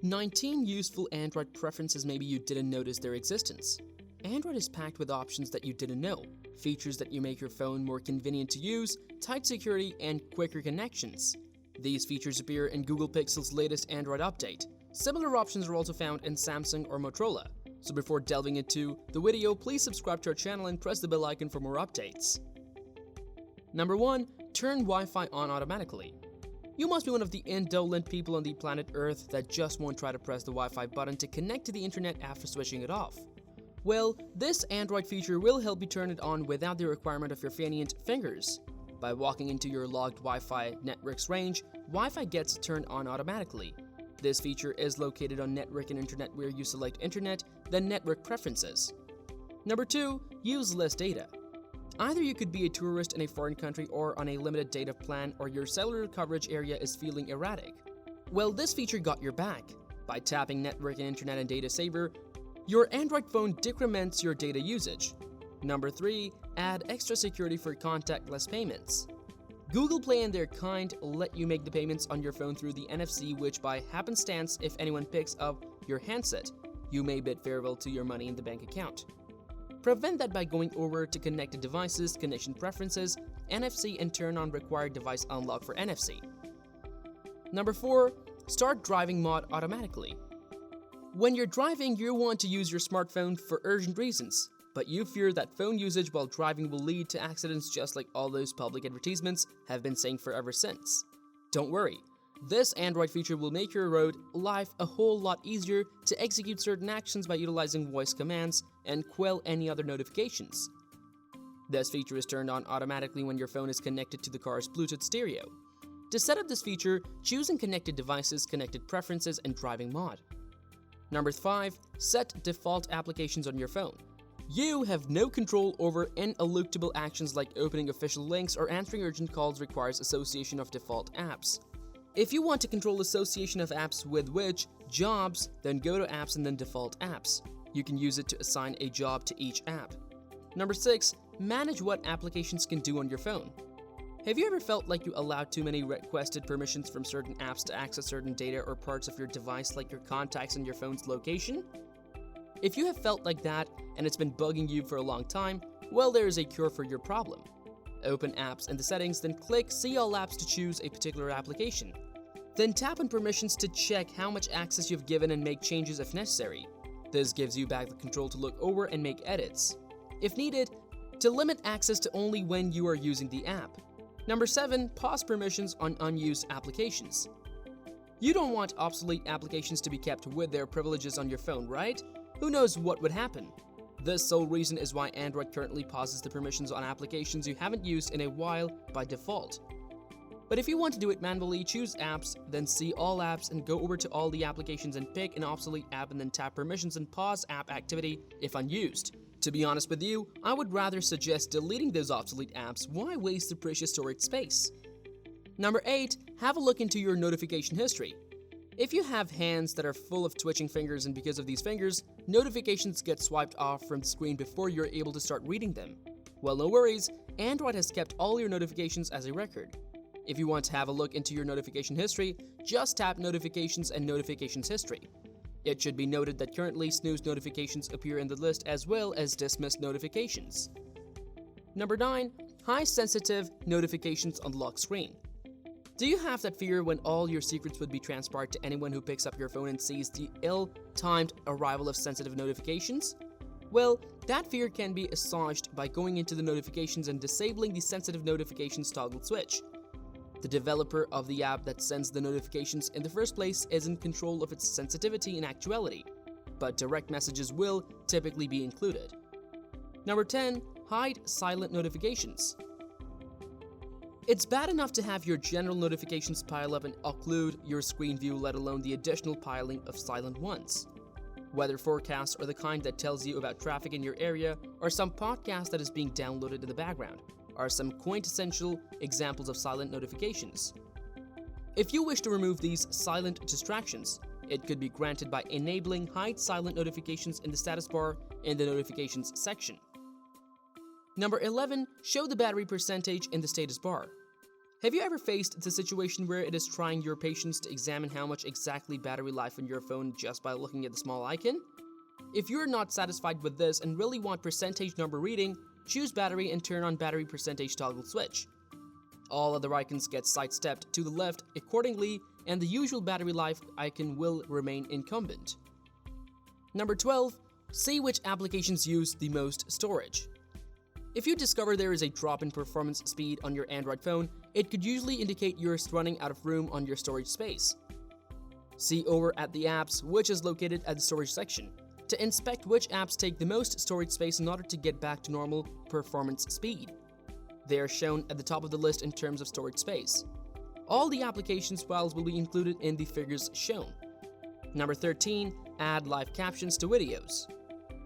19 useful Android preferences maybe you didn't notice their existence. Android is packed with options that you didn't know, features that you make your phone more convenient to use, tight security, and quicker connections. These features appear in Google Pixel's latest Android update. Similar options are also found in Samsung or Motorola. So before delving into the video, please subscribe to our channel and press the bell icon for more updates. Number 1. Turn Wi-Fi on automatically. You must be one of the indolent people on the planet Earth that just won't try to press the Wi-Fi button to connect to the internet after switching it off. Well, this Android feature will help you turn it on without the requirement of your fainéant fingers. By walking into your logged Wi-Fi network's range, Wi-Fi gets turned on automatically. This feature is located on Network and Internet where you select Internet, then Network Preferences. Number 2. Use less data. Either you could be a tourist in a foreign country or on a limited data plan, or your cellular coverage area is feeling erratic. Well, this feature got your back. By tapping Network and Internet and Data Saver, your Android phone decrements your data usage. Number 3. Add extra security for contactless payments. Google Play and their kind let you make the payments on your phone through the NFC, which by happenstance, if anyone picks up your handset, you may bid farewell to your money in the bank account. Prevent that by going over to Connected Devices, Connection Preferences, NFC, and turn on Required Device Unlock for NFC. Number 4. Start driving mode automatically. When you're driving, you want to use your smartphone for urgent reasons, but you fear that phone usage while driving will lead to accidents just like all those public advertisements have been saying forever since. Don't worry, this Android feature will make your road life a whole lot easier to execute certain actions by utilizing voice commands and quell any other notifications. This feature is turned on automatically when your phone is connected to the car's Bluetooth stereo. To set up this feature, choose Connected Devices, Connected Preferences, and Driving Mode. Number 5. Set default applications on your phone. You have no control over ineluctable actions like opening official links or answering urgent calls requires association of default apps. If you want to control association of apps with which jobs, then go to Apps and then Default Apps. You can use it to assign a job to each app. Number 6. Manage what applications can do on your phone. Have you ever felt like you allowed too many requested permissions from certain apps to access certain data or parts of your device like your contacts and your phone's location? If you have felt like that and it's been bugging you for a long time, well, there is a cure for your problem. Open Apps in the settings, then click See All Apps to choose a particular application. Then tap on Permissions to check how much access you've given and make changes if necessary. This gives you back the control to look over and make edits. If needed, to limit access to only when you are using the app. Number 7. Pause permissions on unused applications. You don't want obsolete applications to be kept with their privileges on your phone, right? Who knows what would happen? This sole reason is why Android currently pauses the permissions on applications you haven't used in a while by default. But if you want to do it manually, choose Apps, then See All Apps and go over to all the applications and pick an obsolete app and then tap Permissions and pause app activity if unused. To be honest with you, I would rather suggest deleting those obsolete apps. Why waste the precious storage space? Number 8. Have a look into your notification history. If you have hands that are full of twitching fingers and because of these fingers, notifications get swiped off from the screen before you're able to start reading them. Well, no worries, Android has kept all your notifications as a record. If you want to have a look into your notification history, just tap Notifications and Notifications History. It should be noted that currently snooze notifications appear in the list as well as dismissed notifications. Number 9. High sensitive notifications on lock screen. Do you have that fear when all your secrets would be transpired to anyone who picks up your phone and sees the ill-timed arrival of sensitive notifications? Well, that fear can be assuaged by going into the notifications and disabling the sensitive notifications toggle switch. The developer of the app that sends the notifications in the first place is in control of its sensitivity in actuality, but direct messages will typically be included. Number 10. Hide silent notifications. It's bad enough to have your general notifications pile up and occlude your screen view, let alone the additional piling of silent ones. Weather forecasts are the kind that tells you about traffic in your area, or some podcast that is being downloaded in the background are some quintessential examples of silent notifications. If you wish to remove these silent distractions, it could be granted by enabling Hide Silent Notifications in the status bar in the Notifications section. Number 11. Show the battery percentage in the status bar. Have you ever faced the situation where it is trying your patience to examine how much exactly battery life on your phone just by looking at the small icon? If you're not satisfied with this and really want percentage number reading, choose battery and turn on battery percentage toggle switch. All other icons get sidestepped to the left accordingly, and the usual battery life icon will remain incumbent. Number 12. See which applications use the most storage. If you discover there is a drop in performance speed on your Android phone, it could usually indicate you're running out of room on your storage space. See over at the apps, which is located at the storage section, to inspect which apps take the most storage space in order to get back to normal performance speed. They are shown at the top of the list in terms of storage space. All the applications files will be included in the figures shown. Number 13. Add live captions to videos.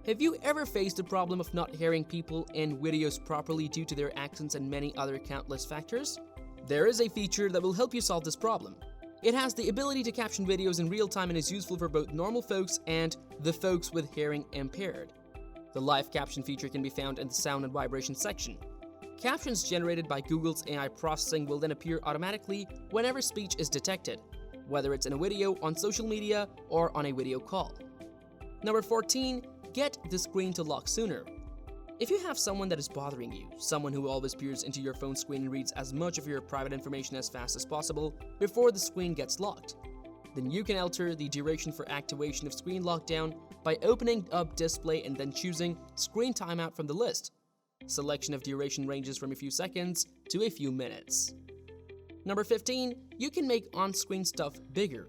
Have you ever faced the problem of not hearing people in videos properly due to their accents and many other countless factors? There is a feature that will help you solve this problem. It has the ability to caption videos in real time and is useful for both normal folks and the folks with hearing impaired. The live caption feature can be found in the sound and vibration section. Captions generated by Google's AI processing will then appear automatically whenever speech is detected, whether it's in a video, on social media, or on a video call. Number 14. Get the screen to lock sooner. If you have someone that is bothering you, someone who always peers into your phone screen and reads as much of your private information as fast as possible before the screen gets locked, then you can alter the duration for activation of screen lockdown by opening up display and then choosing screen timeout from the list. Selection of duration ranges from a few seconds to a few minutes. Number 15. You can make on-screen stuff bigger.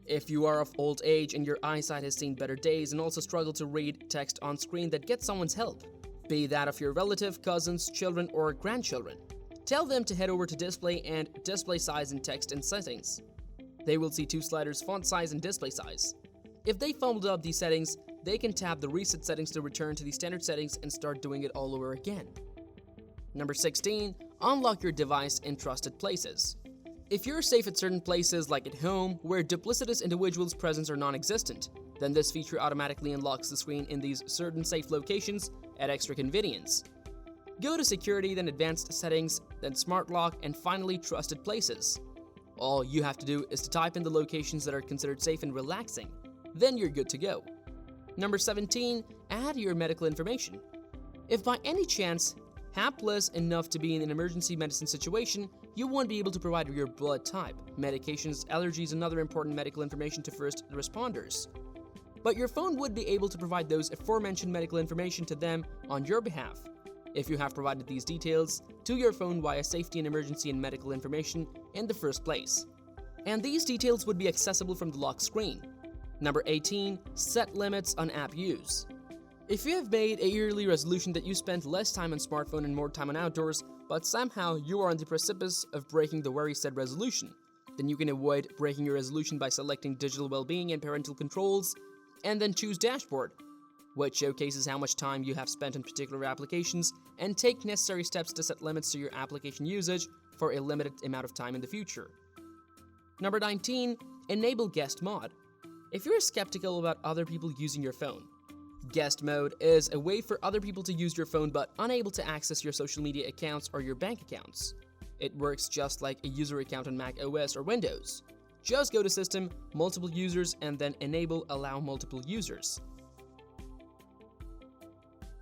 If you are of old age and your eyesight has seen better days and also struggle to read text on screen that gets someone's help, be that of your relative, cousins, children, or grandchildren, tell them to head over to display and display size and text in settings. They will see two sliders, font size and display size. If they fumbled up these settings, they can tap the reset settings to return to the standard settings and start doing it all over again. Number 16. Unlock your device in trusted places. If you're safe at certain places like at home, where duplicitous individuals' presence are non-existent, then this feature automatically unlocks the screen in these certain safe locations at extra convenience. Go to Security, then Advanced Settings, then Smart Lock, and finally Trusted Places. All you have to do is to type in the locations that are considered safe and relaxing. Then you're good to go. Number 17. Add your medical information. If by any chance hapless enough to be in an emergency medicine situation, you won't be able to provide your blood type, medications, allergies, and other important medical information to first responders. But your phone would be able to provide those aforementioned medical information to them on your behalf, if you have provided these details to your phone via safety and emergency and medical information in the first place. And these details would be accessible from the lock screen. Number 18. Set limits on app use. If you have made a yearly resolution that you spend less time on smartphone and more time on outdoors, but somehow you are on the precipice of breaking the very said resolution, then you can avoid breaking your resolution by selecting digital well-being and parental controls, and then choose dashboard, which showcases how much time you have spent on particular applications, and take necessary steps to set limits to your application usage for a limited amount of time in the future. Number 19. Enable guest mode. If you're skeptical about other people using your phone, guest mode is a way for other people to use your phone but unable to access your social media accounts or your bank accounts. It works just like a user account on Mac OS or Windows. Just go to System, Multiple Users, and then Enable Allow Multiple Users.